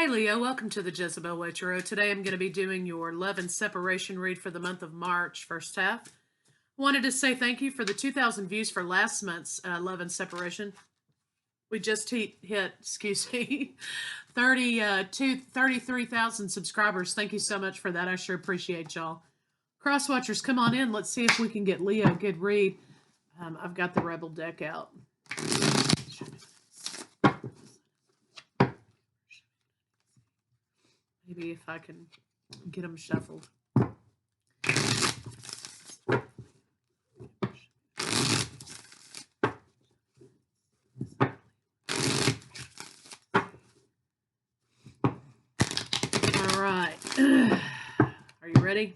Hey Leo, welcome to the Jezebel Way Tarot. Today I'm going to be doing your love and separation read for the month of March, first half. I wanted to say thank you for the 2,000 views for last month's love and separation. We just hit, excuse me, 33,000 subscribers. Thank you so much for that. I sure appreciate y'all. Crosswatchers, come on in. Let's see if we can get Leo a good read. I've got the Rebel deck out. Maybe if I can get them shuffled. All right. Are you ready?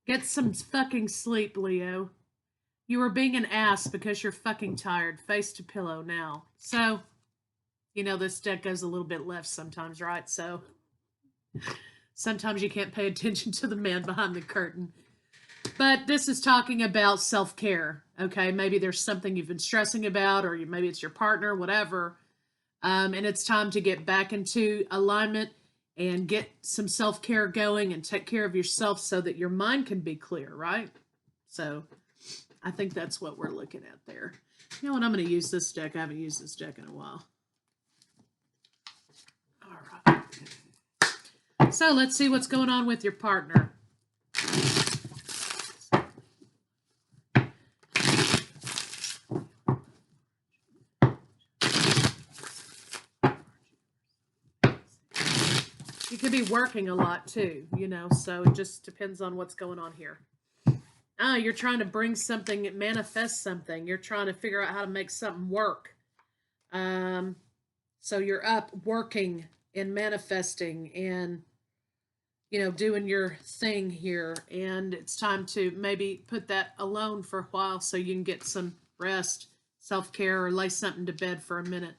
Get some fucking sleep, Leo. You are being an ass because you're fucking tired. Face to pillow now. So, you know, this deck goes a little bit left sometimes, right? So sometimes you can't pay attention to the man behind the curtain. But this is talking about self-care, okay? Maybe there's something you've been stressing about, or maybe it's your partner, whatever. And it's time to get back into alignment and get some self-care going and take care of yourself so that your mind can be clear, right? So I think that's what we're looking at there. You know what? I'm going to use this deck. I haven't used this deck in a while. All right. So let's see what's going on with your partner. You could be working a lot too, you know, so it just depends on what's going on here. You're trying to bring something, manifest something. You're trying to figure out how to make something work. So you're up working and manifesting and, you know, doing your thing here. And it's time to maybe put that alone for a while so you can get some rest, self-care, or lay something to bed for a minute.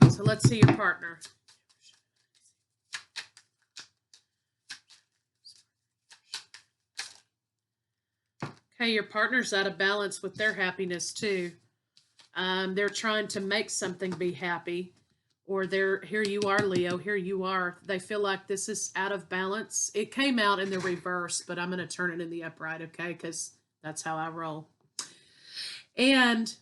So let's see your partner. Okay, your partner's out of balance with their happiness too. They're trying to make something be happy, or here you are, Leo, here you are. They feel like this is out of balance. It came out in the reverse, but I'm going to turn it in the upright, okay, because that's how I roll. And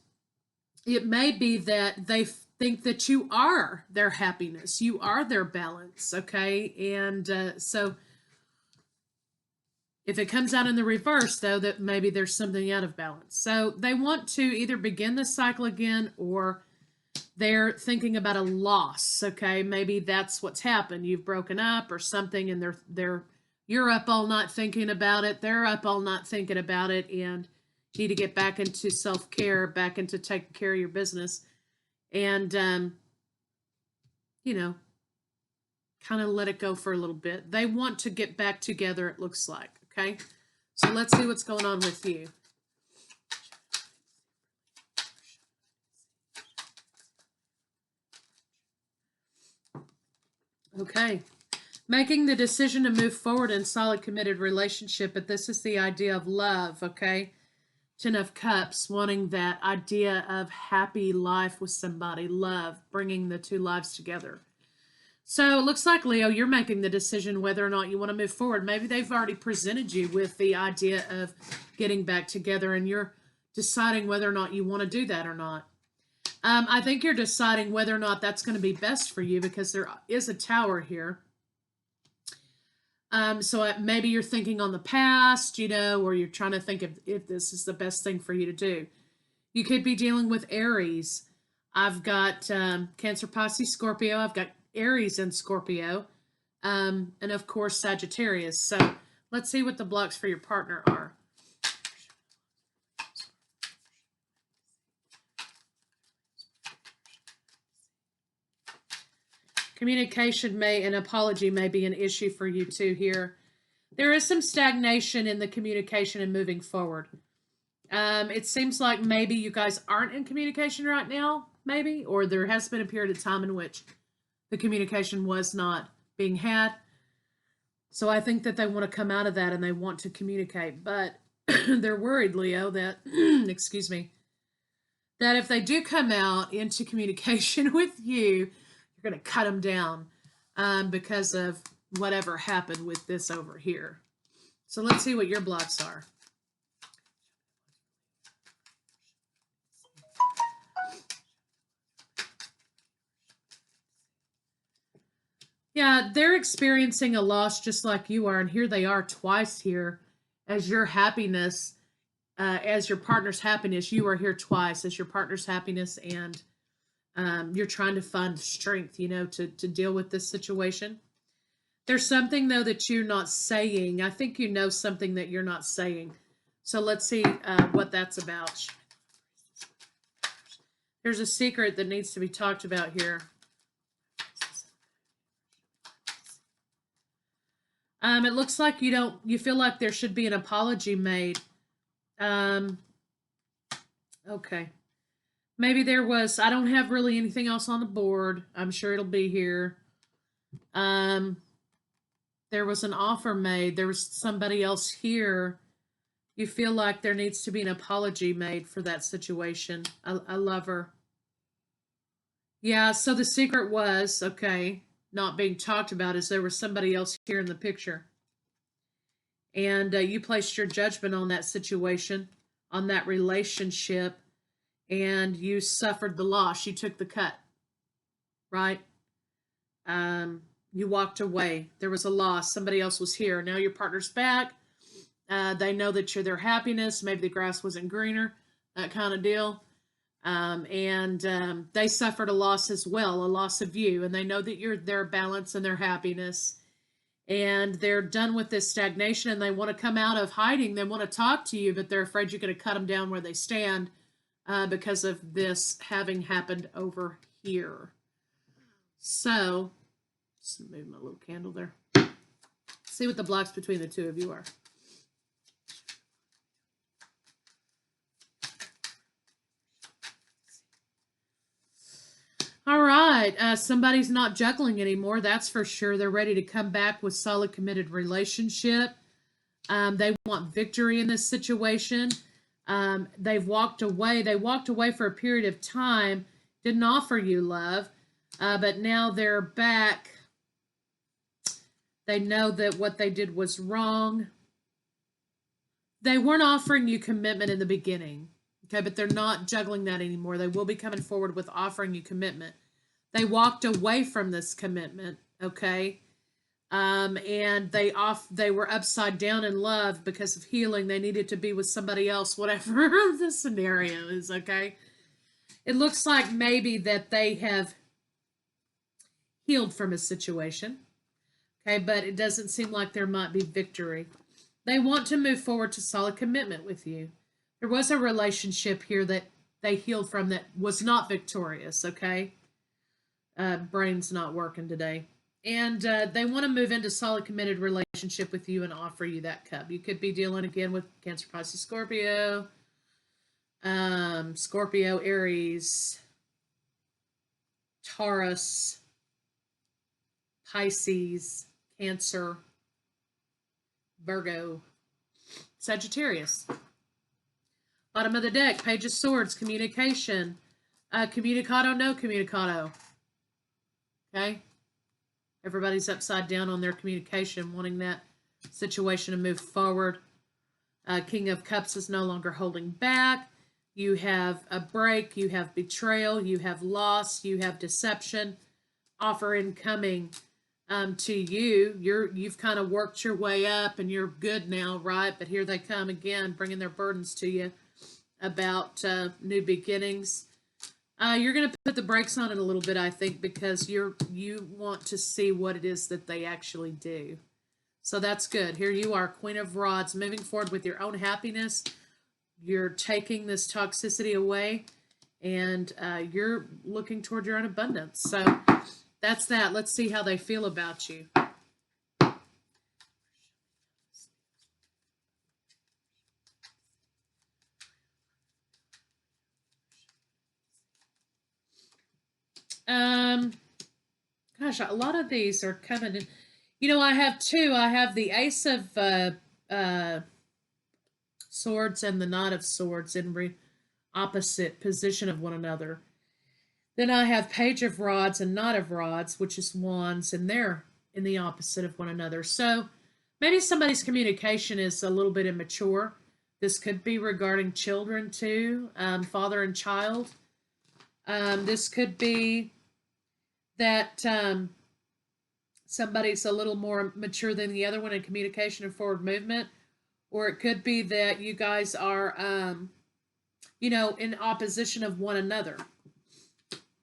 it may be that they think that you are their happiness. You are their balance, okay? And so if it comes out in the reverse, though, that maybe there's something out of balance. So they want to either begin the cycle again, or they're thinking about a loss, okay? Maybe that's what's happened. You've broken up or something, and you're up all night thinking about it. They're up all night thinking about it, and you need to get back into self-care, back into taking care of your business, and, you know, kind of let it go for a little bit. They want to get back together, it looks like. Okay, so let's see what's going on with you. Okay, making the decision to move forward in solid committed relationship, but this is the idea of love, okay? Ten of Cups, wanting that idea of happy life with somebody, love, bringing the two lives together. So it looks like, Leo, you're making the decision whether or not you want to move forward. Maybe they've already presented you with the idea of getting back together, and you're deciding whether or not you want to do that or not. I think you're deciding whether or not that's going to be best for you, because there is a Tower here. So maybe you're thinking on the past, you know, or you're trying to think if this is the best thing for you to do. You could be dealing with Aries. I've got Cancer, Pisces, Scorpio. I've got Aries and Scorpio, and of course Sagittarius. So let's see what the blocks for your partner are. Communication and apology may be an issue for you too here. There is some stagnation in the communication and moving forward. It seems like maybe you guys aren't in communication right now, maybe, or there has been a period of time in which the communication was not being had. So I think that they want to come out of that and they want to communicate, but they're worried, Leo, that, excuse me, that if they do come out into communication with you, you're going to cut them down because of whatever happened with this over here. So let's see what your blocks are. Yeah, they're experiencing a loss just like you are, and here they are twice here as your happiness, as your partner's happiness. You are here twice as your partner's happiness, and you're trying to find strength, to deal with this situation. There's something, though, that you're not saying. I think you know something that you're not saying. So let's see what that's about. There's a secret that needs to be talked about here. It looks like you feel like there should be an apology made. Okay. Maybe there was, I don't have really anything else on the board. I'm sure it'll be here. There was an offer made. There was somebody else here. You feel like there needs to be an apology made for that situation. I love her. Yeah, so the secret was, okay, not being talked about is there was somebody else here in the picture. And you placed your judgment on that situation, on that relationship, and you suffered the loss. You took the cut, right? You walked away. There was a loss. Somebody else was here. Now your partner's back. They know that you're their happiness. Maybe the grass wasn't greener, that kind of deal. And they suffered a loss as well, a loss of you. And they know that you're their balance and their happiness. And they're done with this stagnation, and they want to come out of hiding. They want to talk to you, but they're afraid you're going to cut them down where they stand because of this having happened over here. So, just move my little candle there. See what the blocks between the two of you are. All right, somebody's not juggling anymore, that's for sure. They're ready to come back with solid, committed relationship. They want victory in this situation. They've walked away. They walked away for a period of time, didn't offer you love, but now they're back. They know that what they did was wrong. They weren't offering you commitment in the beginning. Okay, but they're not juggling that anymore. They will be coming forward with offering you commitment. They walked away from this commitment, okay? And they were upside down in love because of healing. They needed to be with somebody else, whatever the scenario is, okay? It looks like maybe that they have healed from a situation, okay? But it doesn't seem like there might be victory. They want to move forward to solid commitment with you. There was a relationship here that they healed from that was not victorious, okay? Brain's not working today. And they want to move into solid, committed relationship with you and offer you that cup. You could be dealing again with Cancer, Pisces, Scorpio, Scorpio, Aries, Taurus, Pisces, Cancer, Virgo, Sagittarius. Bottom of the deck, Page of Swords, communication. Communicado, no communicado. Okay? Everybody's upside down on their communication, wanting that situation to move forward. King of Cups is no longer holding back. You have a break. You have betrayal. You have loss. You have deception. Offer incoming to you. You've kind of worked your way up, and you're good now, right? But here they come again, bringing their burdens to you about new beginnings. You're going to put the brakes on it a little bit, I think, because you want to see what it is that they actually do. So that's good. Here you are, Queen of Rods, moving forward with your own happiness. You're taking this toxicity away, and you're looking toward your own abundance. So that's that. Let's see how they feel about you. Gosh, a lot of these are coming in. You know, I have two. I have the Ace of Swords and the Knight of Swords opposite position of one another. Then I have Page of Rods and Knight of Rods, which is Wands, and they're in the opposite of one another. So maybe somebody's communication is a little bit immature. This could be regarding children too, father and child. This could be that somebody's a little more mature than the other one in communication and forward movement. Or it could be that you guys are, in opposition of one another.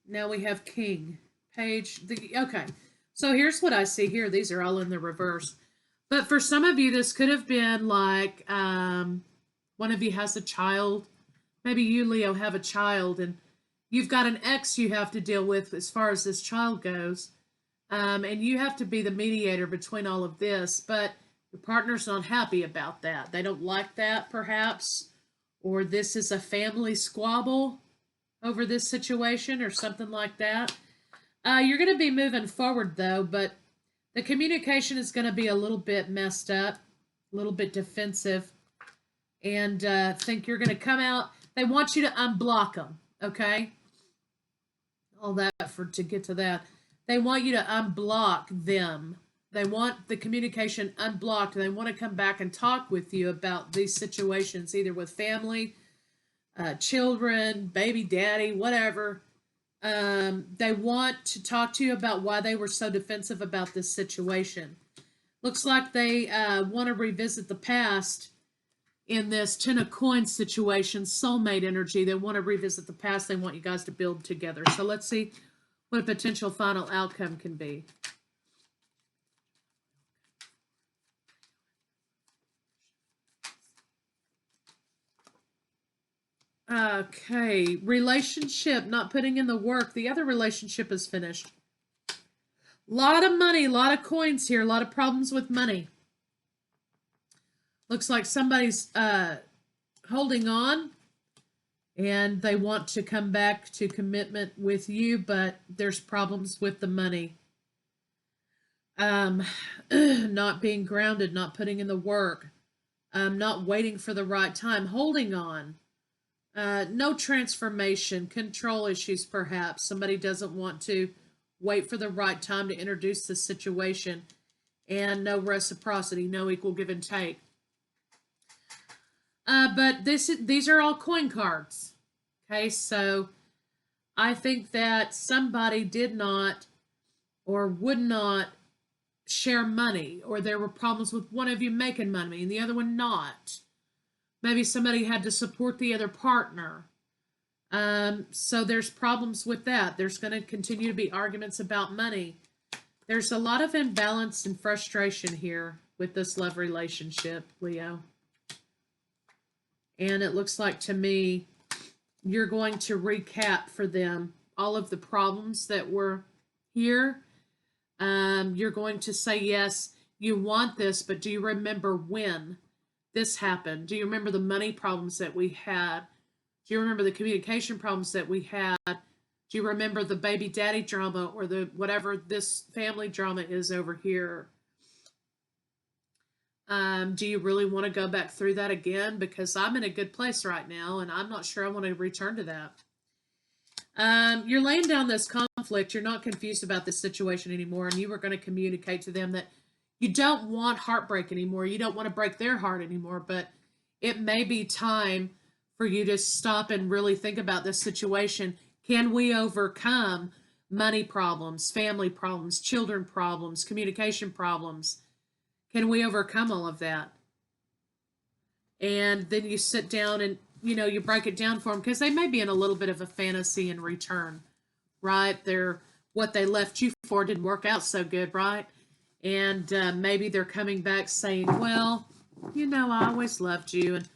Now we have King, Page. Okay, so here's what I see here. These are all in the reverse. But for some of you, this could have been like one of you has a child. Maybe you, Leo, have a child, and you've got an ex you have to deal with as far as this child goes. And you have to be the mediator between all of this. But your partner's not happy about that. They don't like that, perhaps. Or this is a family squabble over this situation or something like that. You're going to be moving forward, though, but the communication is going to be a little bit messed up, a little bit defensive, and think you're going to come out. They want you to unblock them, okay? All that to get to that. They want you to unblock them. They want the communication unblocked. They want to come back and talk with you about these situations, either with family, children, baby daddy, whatever. They want to talk to you about why they were so defensive about this situation. Looks like they want to revisit the past in this Ten of Coins situation, soulmate energy. They want to revisit the past. They want you guys to build together. So let's see what a potential final outcome can be. Okay, relationship, not putting in the work. The other relationship is finished. A lot of money, a lot of coins here, a lot of problems with money. Looks like somebody's holding on and they want to come back to commitment with you, but there's problems with the money. Not being grounded, not putting in the work, not waiting for the right time, holding on. No transformation, control issues perhaps. Somebody doesn't want to wait for the right time to introduce the situation, and no reciprocity, no equal give and take. But these are all coin cards. Okay, so I think that somebody did not or would not share money, or there were problems with one of you making money and the other one not. Maybe somebody had to support the other partner. So there's problems with that. There's going to continue to be arguments about money. There's a lot of imbalance and frustration here with this love relationship, Leo. And it looks like to me, you're going to recap for them all of the problems that were here. You're going to say, yes, you want this, but do you remember when this happened? Do you remember the money problems that we had? Do you remember the communication problems that we had? Do you remember the baby daddy drama or the whatever this family drama is over here? Do you really want to go back through that again? Because I'm in a good place right now, and I'm not sure I want to return to that. You're laying down this conflict. You're not confused about this situation anymore, and you were going to communicate to them that you don't want heartbreak anymore. You don't want to break their heart anymore, but it may be time for you to stop and really think about this situation. Can we overcome money problems, family problems, children problems, communication problems? Can we overcome all of that? And then you sit down and, you break it down for them, because they may be in a little bit of a fantasy in return, right? What they left you for didn't work out so good, right? And maybe they're coming back saying, well, I always loved you and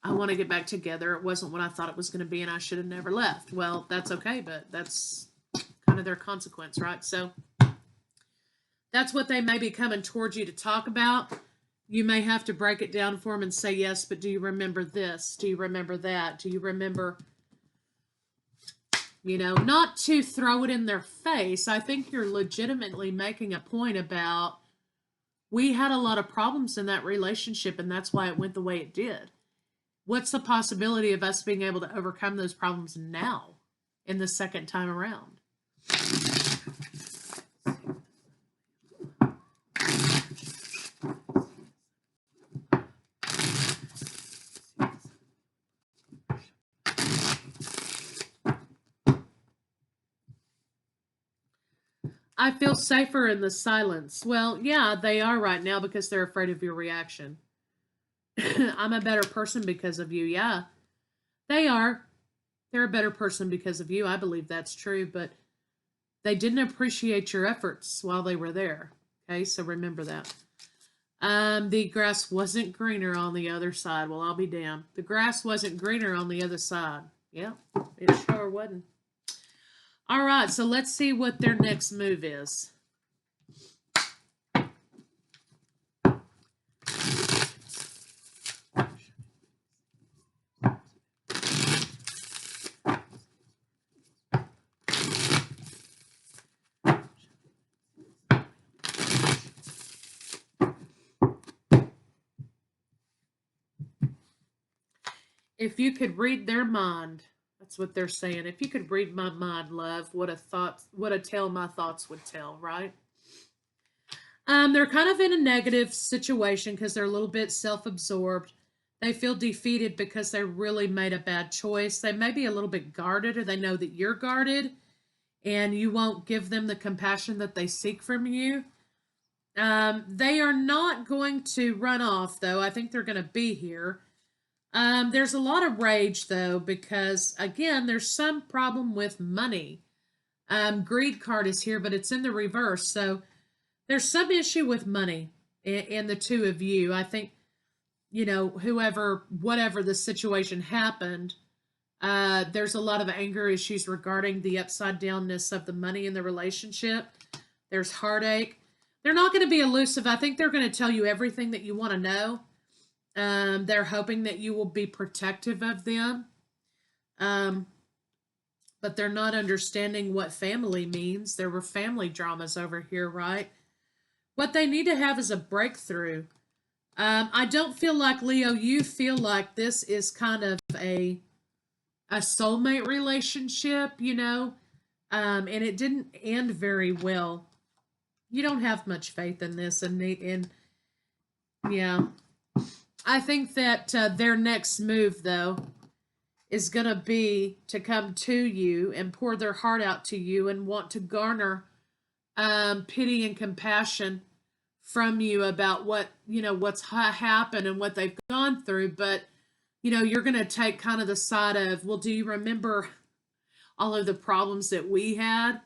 I want to get back together. It wasn't what I thought it was going to be and I should have never left. Well, that's okay, but that's kind of their consequence, right? So that's what they may be coming towards you to talk about. You may have to break it down for them and say, yes, but do you remember this? Do you remember that? Do you remember, not to throw it in their face. I think you're legitimately making a point about, we had a lot of problems in that relationship and that's why it went the way it did. what's the possibility of us being able to overcome those problems now in the second time around? I feel safer in the silence. Well, yeah, they are right now because they're afraid of your reaction. I'm a better person because of you. Yeah, they are. They're a better person because of you. I believe that's true, but they didn't appreciate your efforts while they were there. Okay, so remember that. The grass wasn't greener on the other side. Well, I'll be damned. The grass wasn't greener on the other side. Yeah, it sure wasn't. All right, so let's see what their next move is. If you could read their mind, that's what they're saying. If you could read my mind, love, what a tale my thoughts would tell, right? They're kind of in a negative situation because they're a little bit self-absorbed. They feel defeated because they really made a bad choice. They may be a little bit guarded, or they know that you're guarded and you won't give them the compassion that they seek from you. They are not going to run off, though. I think they're going to be here. There's a lot of rage, though, because, again, there's some problem with money. Greed card is here, but it's in the reverse. So there's some issue with money in the two of you. I think, whatever the situation happened, there's a lot of anger issues regarding the upside downness of the money in the relationship. There's heartache. They're not going to be elusive. I think they're going to tell you everything that you want to know. They're hoping that you will be protective of them. But they're not understanding what family means. There were family dramas over here, right? What they need to have is a breakthrough. I don't feel like, Leo, you feel like this is kind of a soulmate relationship, and it didn't end very well. You don't have much faith in this, and yeah. I think that their next move, though, is going to be to come to you and pour their heart out to you and want to garner pity and compassion from you about what's happened and what they've gone through. But, you're going to take kind of the side of, well, do you remember all of the problems that we had?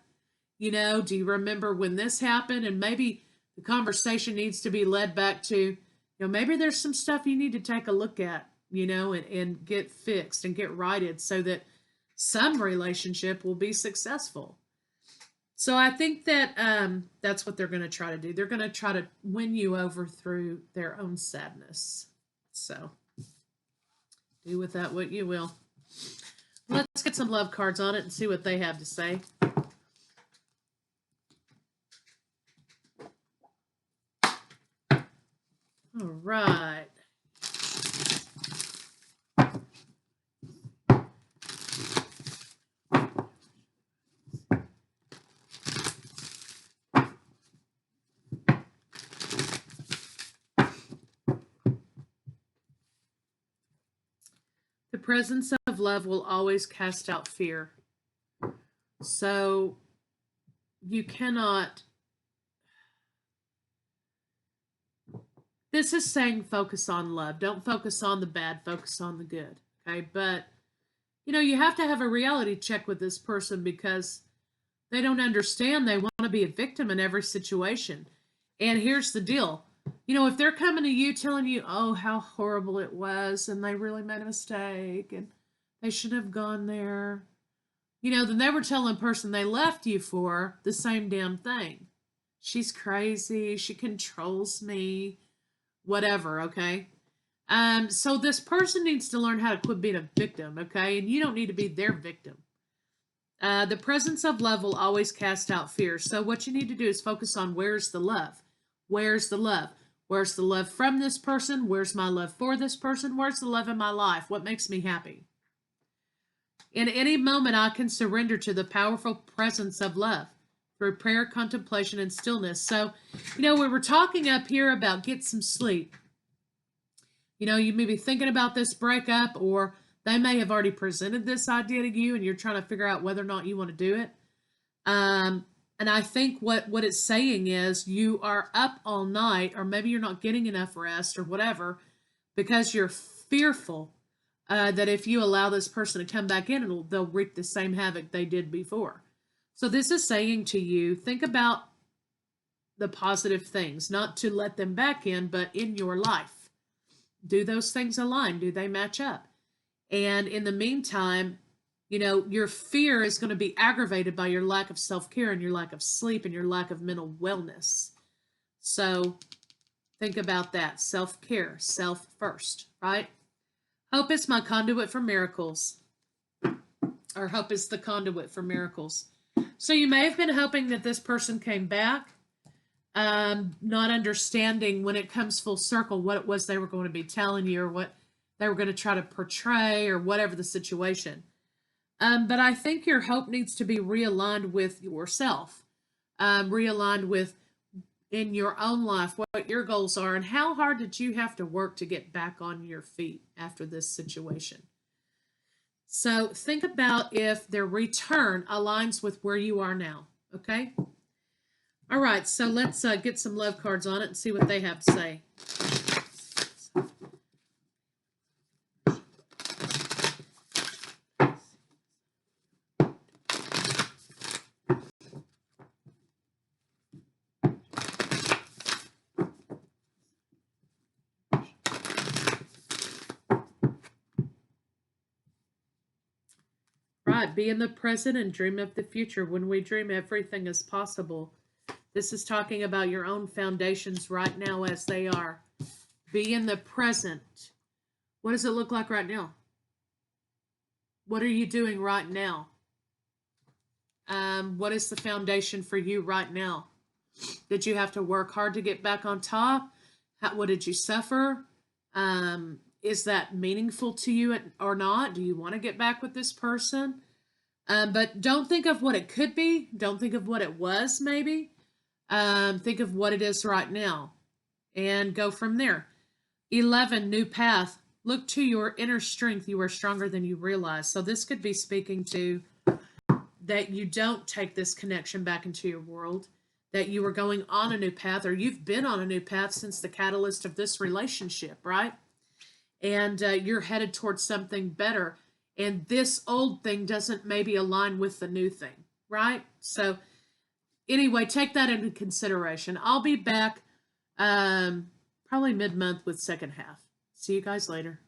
Do you remember when this happened? And maybe the conversation needs to be led back to, maybe there's some stuff you need to take a look at, and get fixed and get righted so that some relationship will be successful. So I think that that's what they're going to try to do. They're going to try to win you over through their own sadness. So do with that what you will. Let's get some love cards on it and see what they have to say. All right. The presence of love will always cast out fear. So you cannot. This is saying focus on love. Don't focus on the bad, focus on the good. Okay, but you have to have a reality check with this person because they don't understand. They want to be a victim in every situation. And here's the deal. If they're coming to you telling you, oh, how horrible it was, and they really made a mistake, and they shouldn't have gone there, then they were telling the person they left you for the same damn thing. She's crazy. She controls me. Whatever, okay? So this person needs to learn how to quit being a victim, okay? And you don't need to be their victim. The presence of love will always cast out fear. So what you need to do is focus on where's the love? Where's the love? Where's the love from this person? Where's my love for this person? Where's the love in my life? What makes me happy? In any moment, I can surrender to the powerful presence of love through prayer, contemplation, and stillness. So, we were talking up here about get some sleep. You may be thinking about this breakup, or they may have already presented this idea to you and you're trying to figure out whether or not you want to do it. And I think what it's saying is you are up all night, or maybe you're not getting enough rest or whatever, because you're fearful that if you allow this person to come back in, they'll wreak the same havoc they did before. So this is saying to you, think about the positive things, not to let them back in, but in your life. Do those things align? Do they match up? And in the meantime, your fear is going to be aggravated by your lack of self-care and your lack of sleep and your lack of mental wellness. So think about that. Self-care, self first, right? Hope is my conduit for miracles. Or hope is the conduit for miracles. So you may have been hoping that this person came back, not understanding when it comes full circle what it was they were going to be telling you, or what they were going to try to portray, or whatever the situation. But I think your hope needs to be realigned with yourself, realigned with in your own life what your goals are, and how hard did you have to work to get back on your feet after this situation. So think about if their return aligns with where you are now, okay? All right, so let's get some love cards on it and see what they have to say. Right, be in the present and dream of the future. When we dream, everything is possible. This is talking about your own foundations right now as they are. Be in the present. What does it look like right now? What are you doing right now? What is the foundation for you right now? Did you have to work hard to get back on top? What did you suffer? Is that meaningful to you or not? Do you want to get back with this person? But don't think of what it could be. Don't think of what it was, maybe. Think of what it is right now and go from there. 11, new path. Look to your inner strength. You are stronger than you realize. So this could be speaking to that you don't take this connection back into your world, that you are going on a new path, or you've been on a new path since the catalyst of this relationship, right? And you're headed towards something better. And this old thing doesn't maybe align with the new thing, right? So anyway, take that into consideration. I'll be back probably mid-month with second half. See you guys later.